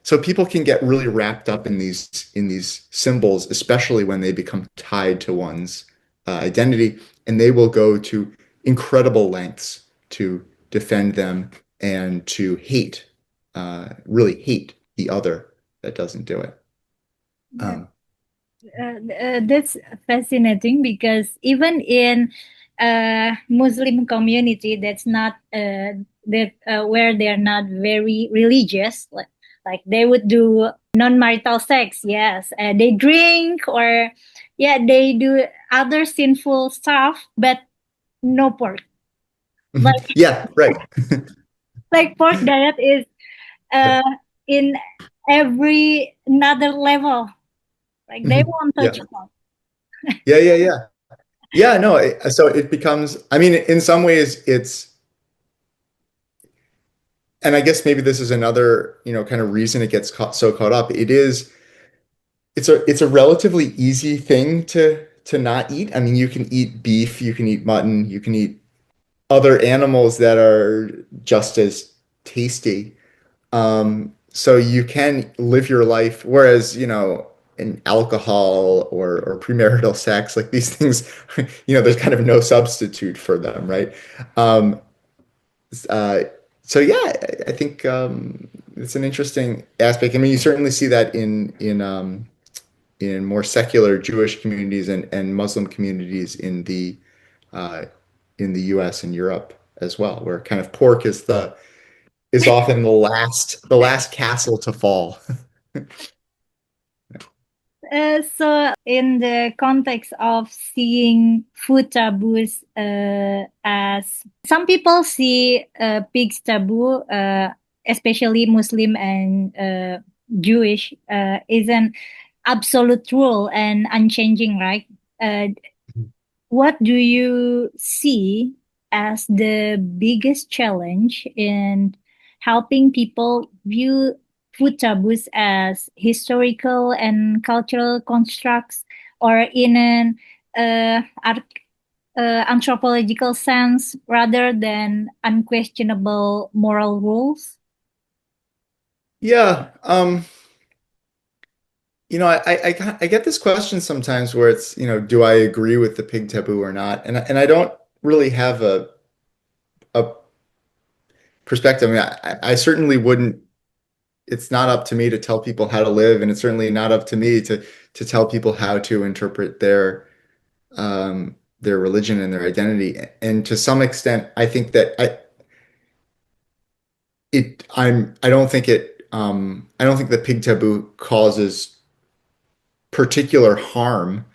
So people can get really wrapped up in these symbols, especially when they become tied to one's identity, and they will go to incredible lengths to defend them and to really hate the other that doesn't do it. Yeah. Um, That's fascinating because even in Muslim community, that's not that where they're not very religious, like they would do non-marital sex. Yes, they drink or yeah, they do other sinful stuff, but no pork. Like yeah, right. like pork diet is uh in every another level. Like they won't Yeah, touch pork. yeah. Yeah, no, so it becomes, I mean, in some ways and I guess maybe this is another, kind of reason it gets so caught up. It's a relatively easy thing to not eat. I mean, you can eat beef, you can eat mutton, you can eat other animals that are just as tasty. So you can live your life, whereas, in alcohol or premarital sex, like these things, there's kind of no substitute for them, right? Um, uh, so yeah, I think it's an interesting aspect. I mean, you certainly see that in more secular Jewish communities and Muslim communities uh, in the U.S. and Europe as well, where kind of pork is often the last castle to fall. So, in the context of seeing food taboos, as some people see pigs taboo, especially Muslim and Jewish, is an absolute rule and unchanging, right? Uh, what do you see as the biggest challenge in helping people view food taboos as historical and cultural constructs, or in an anthropological sense rather than unquestionable moral rules? Yeah, I get this question sometimes where it's, do I agree with the pig taboo or not? And I don't really have a perspective. I mean, I certainly wouldn't. It's not up to me to tell people how to live, and it's certainly not up to me to tell people how to interpret their religion and their identity. And to some extent, I think that I don't think the pig taboo causes particular harm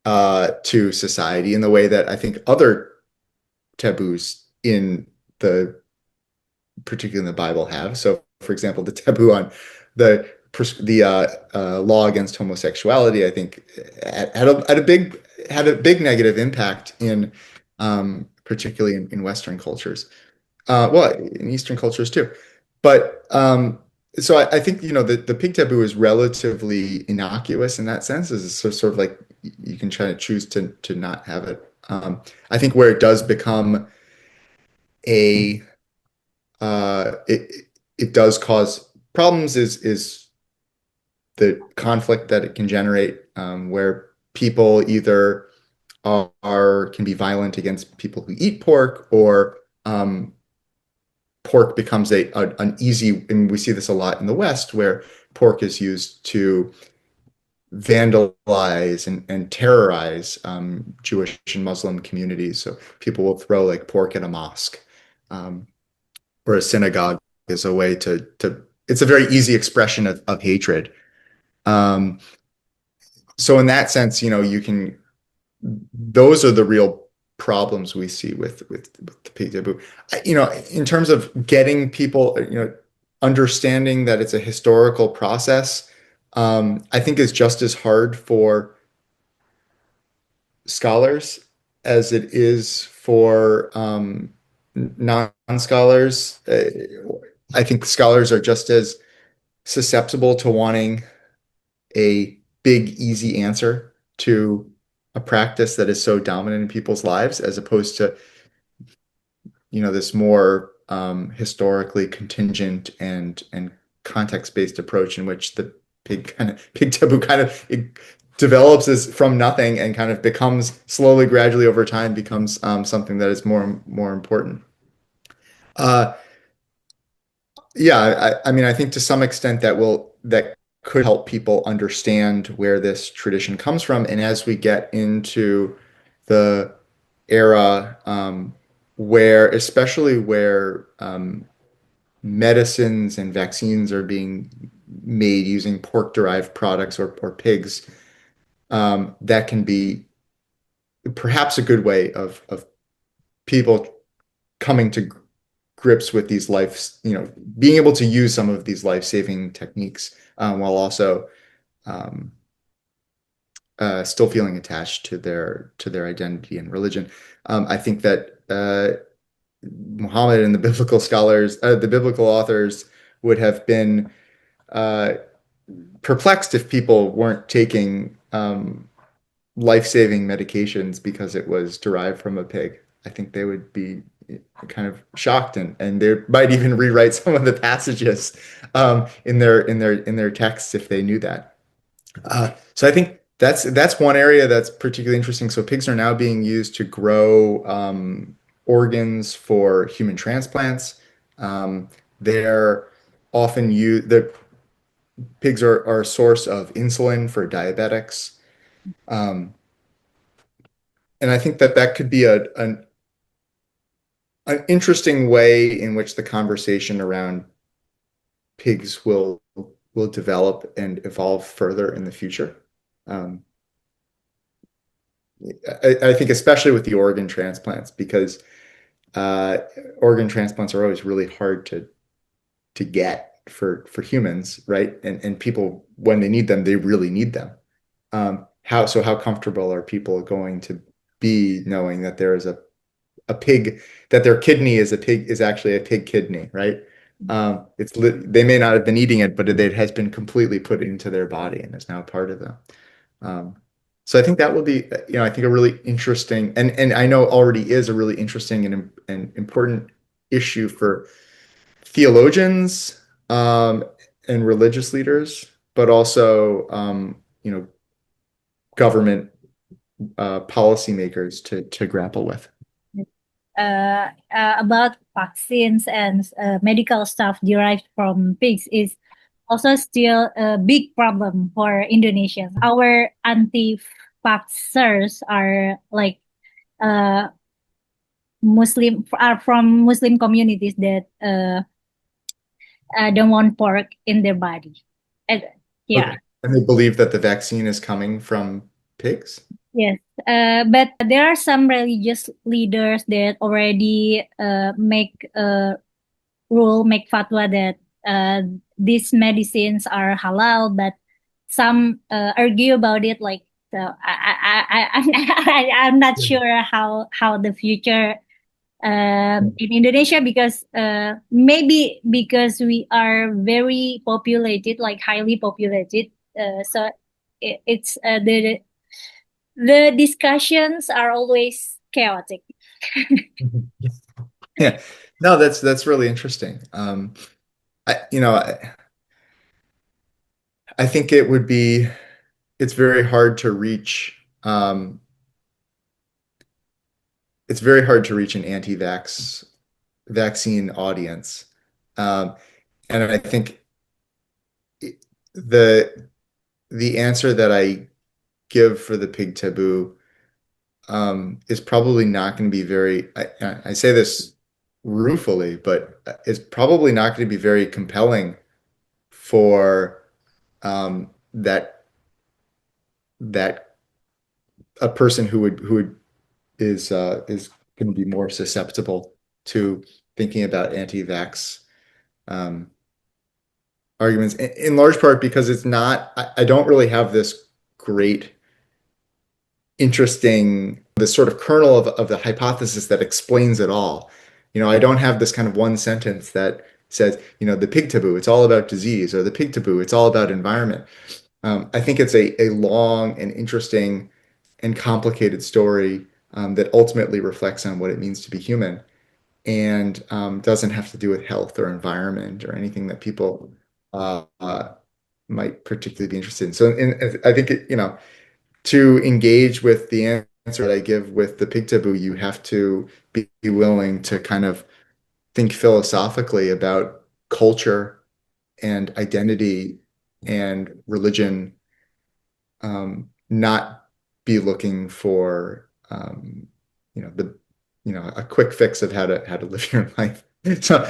to society in the way that I think other taboos the particularly in the Bible have. So, for example, the taboo on the law against homosexuality, I think, had a big negative impact particularly in Western cultures. Well, in Eastern cultures too. But so I think the pig taboo is relatively innocuous in that sense. Is sort of like you can try to choose to not have it. I think where it does become a it does cause problems is the conflict that it can generate, where people either can be violent against people who eat pork, or pork becomes an easy, and we see this a lot in the West, where pork is used to vandalize and terrorize Jewish and Muslim communities. So people will throw like pork at a mosque, um, or a synagogue, as a way to it's a very easy expression of hatred. Um, so in that sense, you can those are the real problems we see with the pig taboo. In terms of getting people, understanding that it's a historical process, I think is just as hard for scholars as it is for non-scholars. I think scholars are just as susceptible to wanting a big, easy answer to a practice that is so dominant in people's lives, as opposed to, this more historically contingent and context-based approach in which the pig taboo kind of it develops as from nothing and kind of becomes slowly, gradually over time becomes something that is more important. Uh, yeah, I mean, I think to some extent that could help people understand where this tradition comes from. And as we get into the era especially where medicines and vaccines are being made using pork-derived products or pigs, that can be perhaps a good way of people coming to grips with these being able to use some of these life-saving techniques while also um, still feeling attached to their identity and religion. I think that Muhammad and the biblical scholars, the biblical authors, would have been uh, perplexed if people weren't taking life-saving medications because it was derived from a pig. I think they would be kind of shocked, and they might even rewrite some of the passages in their texts if they knew that. So I think that's one area that's particularly interesting. So pigs are now being used to grow organs for human transplants. They're often used. The pigs are a source of insulin for diabetics, um, and I think that could be an interesting way in which the conversation around pigs will develop and evolve further in the future. Um, I think especially with the organ transplants, because uh, organ transplants are always really hard to get for humans, right? And people, when they need them, they really need them. How comfortable are people going to be knowing that there is a pig, that their kidney is actually a pig kidney, right? They may not have been eating it, but it has been completely put into their body and is now part of them. Um, so I think that will be, I think a really interesting, and I know already is a really interesting and important issue for theologians and religious leaders, but also, government policymakers to grapple with. About vaccines and medical stuff derived from pigs is also still a big problem for Indonesians. Our anti-vaxxers are like uh, are from Muslim communities that don't want pork in their body. And, yeah. Okay. And they believe that the vaccine is coming from pigs? Yes, but there are some religious leaders that already make a rule, make fatwa that these medicines are halal, but some argue about it. Like, so I'm not sure how the future in Indonesia, because maybe because we are very populated, like highly populated, so it's the discussions are always chaotic. Yeah. No, that's really interesting. I, you know, I think it's very hard to reach, it's very hard to reach an anti-vax vaccine audience. Um, and I think the the answer that I give for the pig taboo is probably not going to be I say this ruefully, but it's probably not going to be very compelling for that that a person who is going to be more susceptible to thinking about anti-vax um, arguments, in large part because it's not. I don't really have this great, interesting, this sort of kernel of the hypothesis that explains it all. I don't have this kind of one sentence that says, the pig taboo, it's all about disease, or the pig taboo, it's all about environment. I think it's a long and interesting and complicated story that ultimately reflects on what it means to be human and doesn't have to do with health or environment or anything that people might particularly be interested in. So I think, to engage with the answer that I give with the pig taboo, you have to be willing to kind of think philosophically about culture and identity and religion, not be looking for a quick fix of how to live your life. So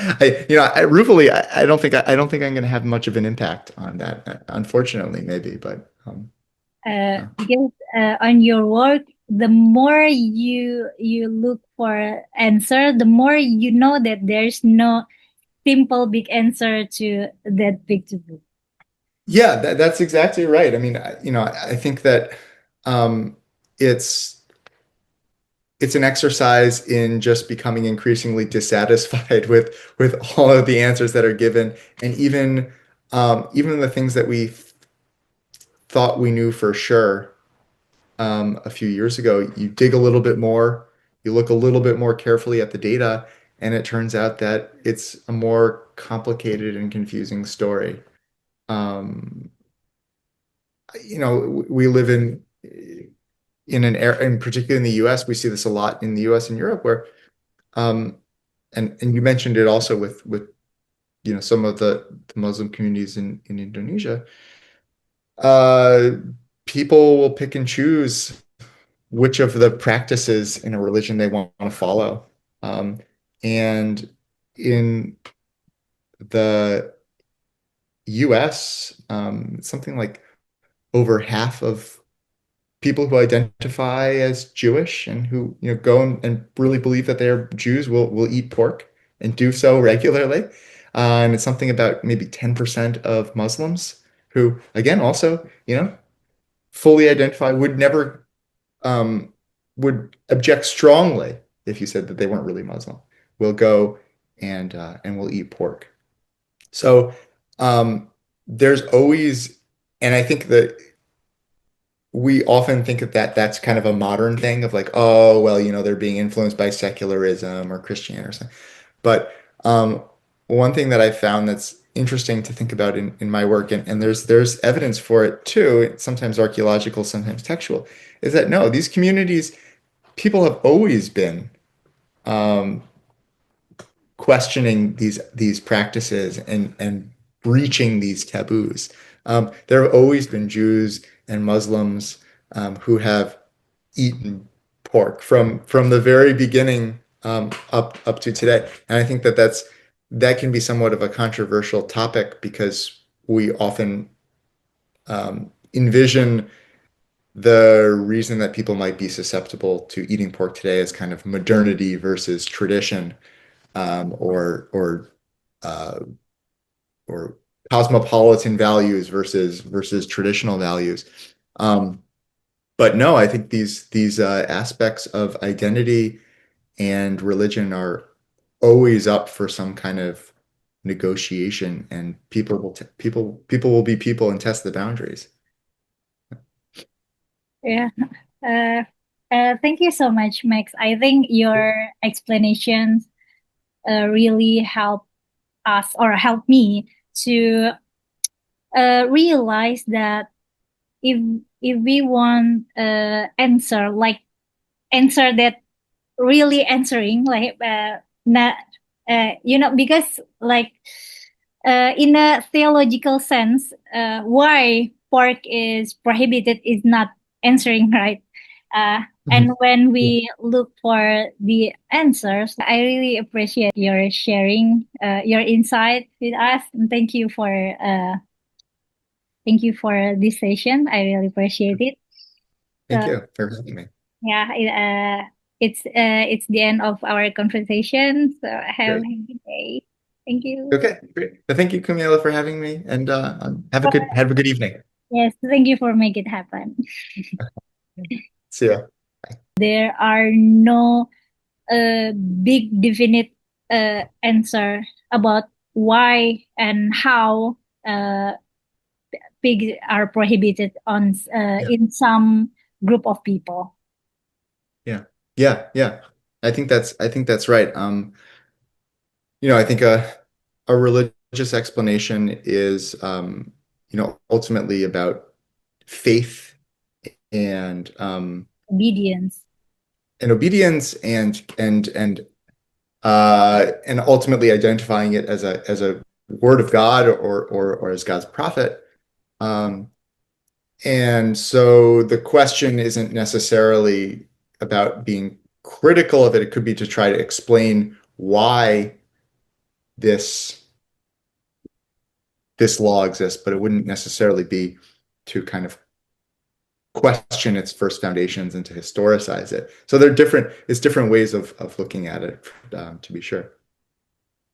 ruefully, I don't think I'm going to have much of an impact on that. Unfortunately, maybe, but yeah. Because on your work, the more you look for answer, the more you know that there's no simple big answer to that big taboo. Yeah, that's exactly right. I mean, I think that um, it's it's an exercise in just becoming increasingly dissatisfied with all of the answers that are given, and even the things that we thought we knew for sure a few years ago. You dig a little bit more, you look a little bit more carefully at the data, and it turns out that it's a more complicated and confusing story. Um, we live in an era, and particularly in the U.S., we see this a lot in the U.S. and Europe, where um, and you mentioned it also with some of the Muslim communities in Indonesia. Uh, People will pick and choose which of the practices in a religion they want to follow, and in the U.S., something like over half of people who identify as Jewish and who go and really believe that they're Jews will eat pork and do so regularly. And it's something about maybe 10% of Muslims who, again, also fully identify um, would object strongly if you said that they weren't really Muslim. Will go and will eat pork. So there's always, and I think that we often think of that's kind of a modern thing of like, oh, well, they're being influenced by secularism or Christianity or something. But one thing that I found that's interesting to think about in my work, and there's evidence for it too, sometimes archaeological, sometimes textual, is that no, these communities, people have always been um, questioning these practices and breaching these taboos. There have always been Jews and Muslims who have eaten pork from the very beginning up to today. And I think that can be somewhat of a controversial topic because we often envision the reason that people might be susceptible to eating pork today as kind of modernity versus tradition, or uh, or cosmopolitan values versus traditional values. Um, but no, I think these aspects of identity and religion are always up for some kind of negotiation, and people will be people and test the boundaries. Yeah. Uh, Thank you so much, Max. I think your explanations really help us or help me to realize that if if we want answer that really answering like not because like in a theological sense why pork is prohibited is not answering right and Mhm. when we look for the answers, I really appreciate your sharing your insight with us, and thank you for thank you for this session. I really appreciate it. Thank So you for having me. yeah, it's the end of our conversation. So have a Great. good day. Thank you. Okay, great. Thank you, Camila, for having me, and have a good evening. Yes, thank you for making it happen. See ya. There are no big definite answer about why and how uh, pigs are prohibited on Yeah, in some group of people. yeah, yeah. I think that's right. I think a religious explanation is, ultimately about faith and Obedience. obedience and ultimately identifying it as a word of God or as God's prophet. Um, and so the question isn't necessarily about being critical of it. It could be to try to explain why this this law exists, but it wouldn't necessarily be to kind of question its first foundations and to historicize it. So there are different, it's different ways of looking at it, to be sure.